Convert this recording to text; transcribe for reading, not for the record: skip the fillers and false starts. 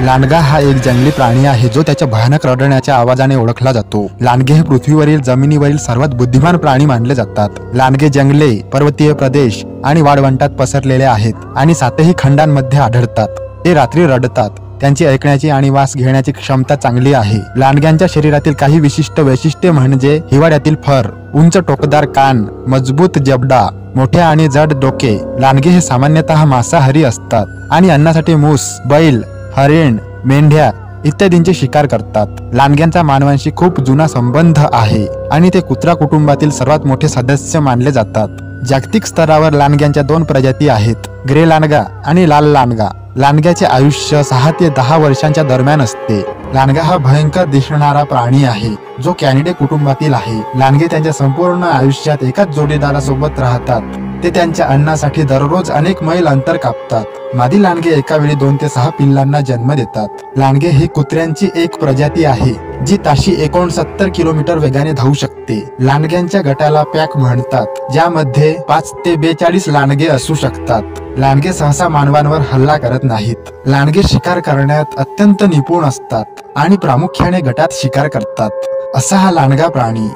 लांडगा हा एक जंगली प्राणी आहे जो त्याच्या भयानक रडण्याच्या आवाजाने ओळखला जातो। लांडगे हे पृथ्वीवरील जमिनीवरील सर्वात बुद्धिमान प्राणी मानले जातात। लांडगे जंगले, पर्वतीय प्रदेश आणि वाळवंटात पसरलेले आहेत आणि 7ही खंडांमध्ये आढळतात। ते रात्री रडतात। त्यांची ऐकण्याची आणि वास घेण्याची क्षमता चांगली आहे। लांडग्यांच्या शरीरातील काही विशिष्ट वैशिष्ट्ये म्हणजे हिवाळ्यातील फर, उंच टोकदार कान, मजबूत जबडा, मोठे आणि जड डोके। लांडगे हे सामान्यतः मांसाहारी असतात आणि अन्नासाठी मूस, बैल, हरिण, मेंढ्या इत्यादींची शिकार करतात। लांडग्यांचा मानवांशी खूप जुना संबंध आहे आणि ते कुत्रा कुटुंबातील सर्वात मोठे सदस्य मानले जातात। जागतिक स्तरावर लांडग्यांच्या 2 प्रजाती आहेत, ग्रे लांडगा आणि लाल लांडगा। लांडग्याचे आयुष्य 6 ते 10 वर्षांच्या दरम्यान असते। लांडगा हा भयंकर दिसणारा प्राणी आहे जो कॅनिडे कुटुंबातील आहे। लांडगे त्यांच्या संपूर्ण आयुष्यात एकाच जोडीदारासोबत राहतात। ते त्यांच्या अन्नासाठी दररोज अनेक मैल अंतर कापतात। मादी लांडगे एका वेळी 2 ते 6 पिल्लांना जन्म देतात। लांडगे ही कुत्र्यांची एक प्रजाती आहे जी ताशी 69 किलोमीटर वेगाने धावू शकते। लांडग्यांच्या गटाला पॅक म्हणतात, ज्यामध्ये 5 ते 42 लांडगे असू शकतात। लांडगे सहसा मानवांवर हल्ला करत नाहीत। लांडगे शिकार करण्यात अत्यंत निपुण असतात आणि प्रामुख्याने गटात शिकार करतात। असा हा लांडगा प्राणी